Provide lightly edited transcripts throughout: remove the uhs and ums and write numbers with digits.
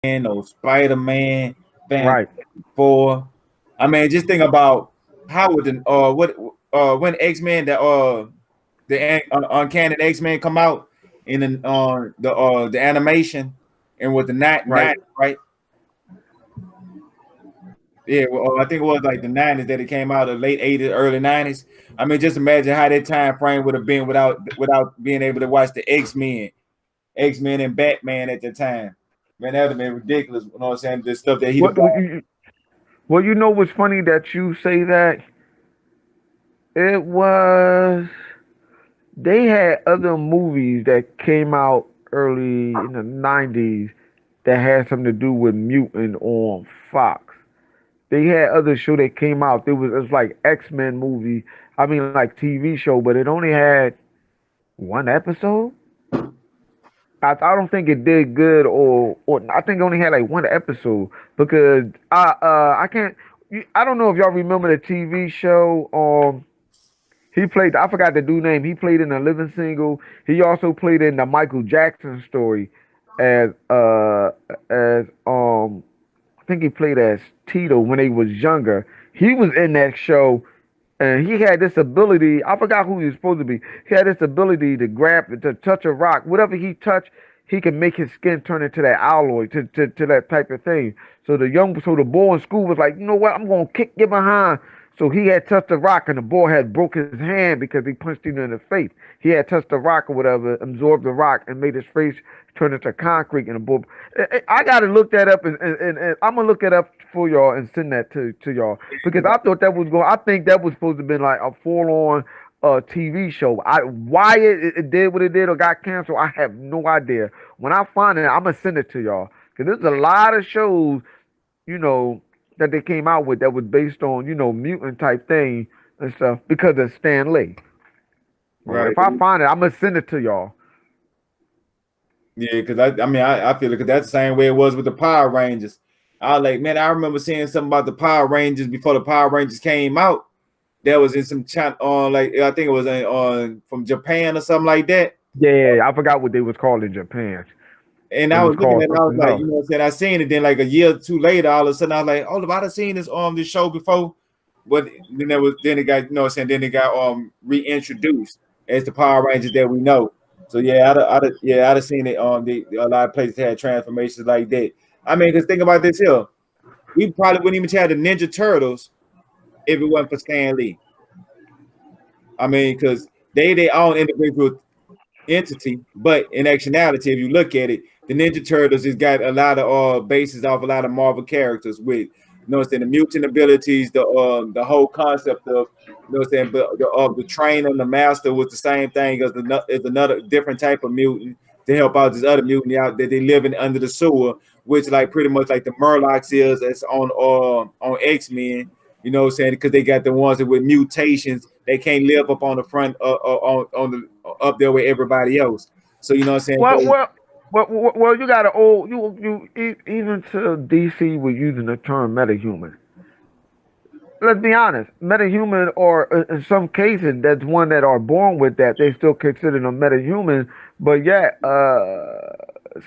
no Spider-Man, Right. Fantastic Four. I mean, just think about how would the what when X-Men the Uncanny X-Men come out in the animation and with the Right. night right. Yeah, well, I think it was like the '90s that it came out, the late '80s, early '90s. I mean, just imagine how that time frame would have been without being able to watch the X Men and Batman at the time. Man, that would have been ridiculous. You know what I'm saying? The stuff that he'd have What, done. well, you know what's funny that you say that? It was they had other movies that came out early in the '90s that had something to do with mutant on Fox. They had other show that came out. It was like X-Men movie. I mean like TV show, but it only had one episode. I don't think it did good, or I think it only had like one episode because I can't. I don't know if y'all remember the TV show. He played. I forgot the dude name. He played in the Living Single. He also played in the Michael Jackson story as I think he played as Tito when he was younger. He was in that show, and he had this ability. I forgot who he was supposed to be. He had this ability to grab, to touch a rock. Whatever he touched, he could make his skin turn into that alloy, to that type of thing. So the boy in school was like, you know what? I'm gonna kick you behind. So he had touched the rock, and the boy had broke his hand because he punched him in the face. He had touched the rock or whatever, absorbed the rock, and made his face turn into concrete. And the boy, I gotta look that up, and I'm gonna look it up for y'all and send that to y'all because I thought that was going. I think that was supposed to be like a full on TV show. Why it did what it did or got canceled, I have no idea. When I find it, I'm gonna send it to y'all because there's a lot of shows, you know, that they came out with that was based on mutant type thing and stuff because of Stan Lee. Or Right. if I find it, I'm gonna send it to y'all. Yeah, because I mean, I feel it because that's the same way it was with the Power Rangers. I was like, man, I remember seeing something about the Power Rangers before the Power Rangers came out. That was in some chat on like I think it was on from Japan or something like that. Yeah, I forgot what they was called in Japan. And It I was was looking called at it, I was something like, else. you know what I'm saying? I seen it, then like a year or two later, all of a sudden I was like, oh, I've seen this show before. But then it got, you know what I'm saying, then it got reintroduced as the Power Rangers that we know. So yeah, I'd have seen it a lot of places had transformations like that. I mean, because think about this here. We probably wouldn't even have the Ninja Turtles if it wasn't for Stan Lee. I mean, because they their own individual entity, but in actuality, if you look at it, the Ninja Turtles has got a lot of bases off a lot of Marvel characters with what I'm saying, the mutant abilities, the whole concept of what I'm saying, but the trainer and the master was the same thing as another different type of mutant to help out this other mutant out that they living under the sewer, which like pretty much like the Murlocs is that's on X-Men. You know what I'm saying? Because they got the ones that with mutations, they can't live up on the front on the up there with everybody else. So you know what I'm saying? Well, well, well, you got an old even to DC was using the term metahuman. Let's be honest, metahuman, or in some cases, that's one that are born with that. They still consider them metahuman, but yeah,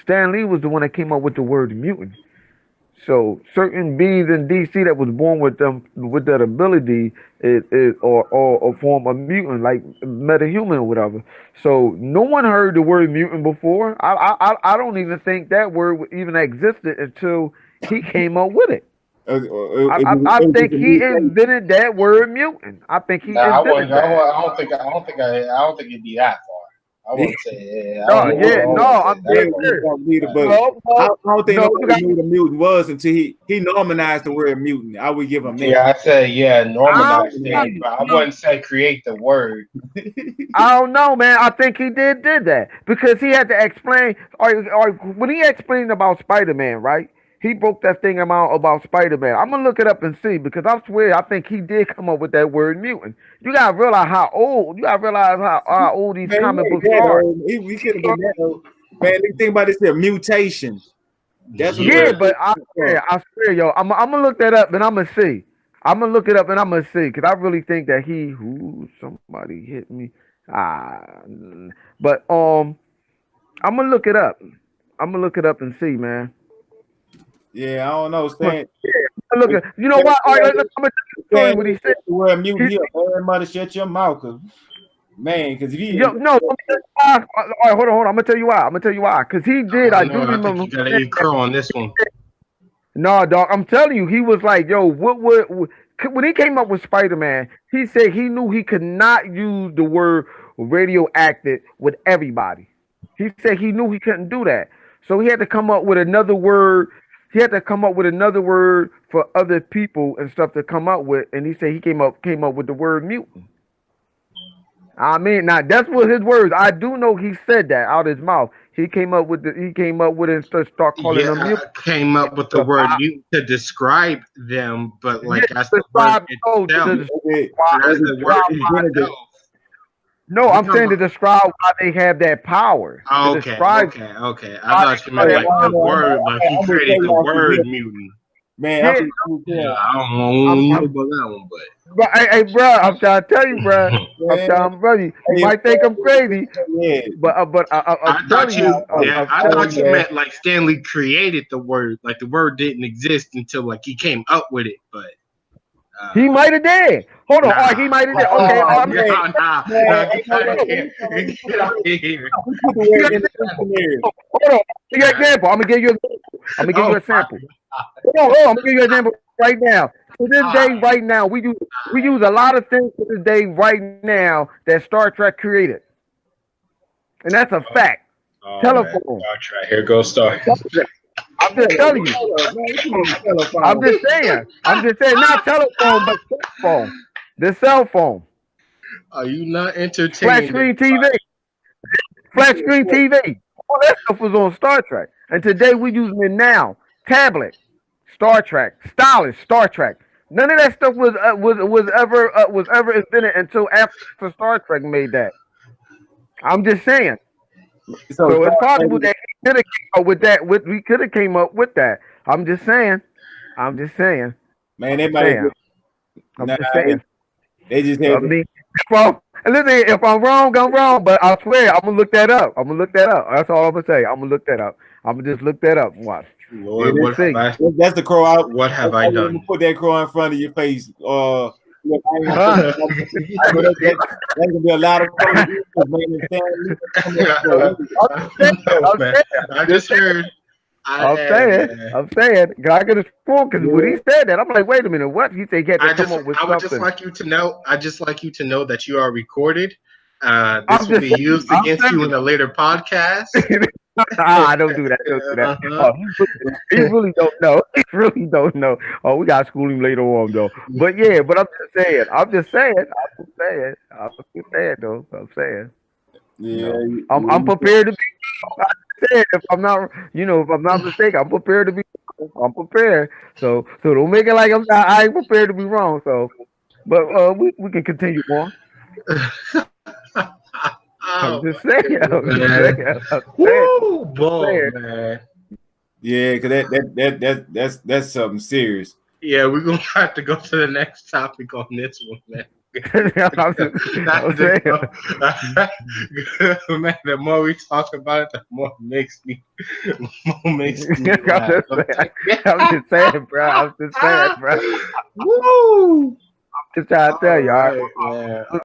Stan Lee was the one that came up with the word mutant. So certain beings in DC that was born with them with that ability is or a form of mutant, like metahuman or whatever. So no one heard the word mutant before. I don't even think that word even existed until he came up with it. I it was just think a he new thing. invented that word mutant. I think he Nah, I wouldn't. invented that. I don't think it'd be that far. I Yeah, wouldn't say. Yeah, No, yeah, I no, wouldn't say I'm it's yeah, that dead far. he serious. won't need it, but No, no, I don't think no, you nobody got. knew what a mutant was until he normalized the word mutant. I would give him that. Yeah, I say yeah, I normalize don't things, but I know. wouldn't say create the word. I don't know, man. I think he did that because he had to explain, or when he explained about Spider Man, right? He broke that thing about Spider Man. I'm gonna look it up and see because I swear I think he did come up with that word mutant. You gotta realize how old. You gotta realize how old these Man, comic he ain't books that are. old. We could have been that old. Man, think about this here, mutation. That's what the Yeah, word Yeah. but mutation from. I swear, yo, I'm gonna look that up and I'm gonna see. I'm gonna look it up and I'm gonna see because I really think that who somebody hit me. But I'm gonna look it up. I'm gonna look it up and see, man. Yeah, I don't know. Stan, Look, you know what? All right, I'm gonna tell you the story. What he said. the word mutant here, man, mother, shut your mouth, man. Because if Yo, he, no, let me tell you why. All right, hold on. I'm gonna tell you why. Because he did. I I do know. I think remember. you gotta eat crow on this one. No, dog. I'm telling you, he was like, yo, what would when he came up with Spider-Man, he said he knew he could not use the word radioactive with everybody. He said he knew he couldn't do that. So he had to come up with another word. He had to come up with another word for other people and stuff to come up with. And he said he came up with the word mutant. I mean, now that's what his words. I do know he said that out his mouth. He came up with it and start calling Yeah, them mutant. I came up with the word mutant to describe them, but Yeah, like as the word itself, as the word itself. no, We I'm talking saying to about, describe why they have that power. To describe okay. I why thought you they meant have like that power. the word, like he I'm gonna tell created you the off the word rip, mutant. man. Yeah, Yeah, I'm I don't know I'm, about that one, but hey, bro, I'm trying to tell you, bro. I'm man. telling brother, you Hey, might think I'm crazy, yeah, but I'm telling you, I'm I telling thought you, you man. meant like Stanley created the word, like the word didn't exist until like he came up with it, but He might have did. Hold on, all right, nah, he might have did. Okay, oh I'm man, man. Hey, get hold out of on. here, get out of here. We put the you word got in the dictionary. hold on. Give you an example. I'm gonna give you an example. I'm gonna give you Oh a my sample. Hold on. I'm gonna give you an example right now. To this God. day, right now, we use a lot of things to this day, right now, that Star Trek created, and that's a fact. Oh man, Telephone. Star Trek. Here goes Star. I'm just telling you. Hold up, man. What you mean I'm telephone? just saying. I'm just saying. Not telephone, but cell phone. The cell phone. Are you not Flat entertained? screen TV. Flat screen TV. All that stuff was on Star Trek, and today we're using it now. Tablet. Star Trek. Stylus. Star Trek. None of that stuff was ever invented until after Star Trek made that. I'm just saying. So So Star it's Trek, possible that he could have came up with that. We could have came up with that. I'm just saying. I'm just saying. man, I'm they just might have saying. just, I'm nah, just saying. they just I had to, mean, listen, if I'm wrong, I'm wrong. But I swear, I'm gonna look that up. I'm gonna look that up. That's all I'm gonna say. I'm gonna look that up. I'm gonna just look that up. And watch. yeah, Lord, what have See. I? that's the crow out. What have I I'm gonna done? put that crow in front of your face. Look, Huh? I know that's gonna be a lot of fun to do, 'cause, man. And Stan Lee coming up for I'm saying. No, I'm man. saying. I just heard. I'm Yeah, saying. man. I'm saying. I could have sworn because when he yeah, said that, I'm like, wait a minute, what? He said he had to come up with I would just something. like you to know. I just like you to know that you are recorded. This I'm will just be saying. used against you in a later podcast. Don't do that. Don't do that. Uh-huh. Oh, he really don't know. He really don't know. Oh, we got to school him later on though. But yeah, but I'm just saying. Though. I'm saying. You yeah, know, I'm prepared to be. I said if I'm not, if I'm not mistaken, I'm prepared to be. I'm prepared. So don't make it like I'm not. I ain't prepared to be wrong. So, but we can continue on. I'm Oh just saying. I'm just man. saying. I'm saying. Woo, boy, saying. man. yeah, because that's something serious. Yeah, we're gonna have to go to the next topic on this one, man. I'm saying. Man, the more we talk about it, the more it makes me laugh. I'm just saying, bro. I'm just saying, bro. Woo! Just trying to All tell you. All right, right. man.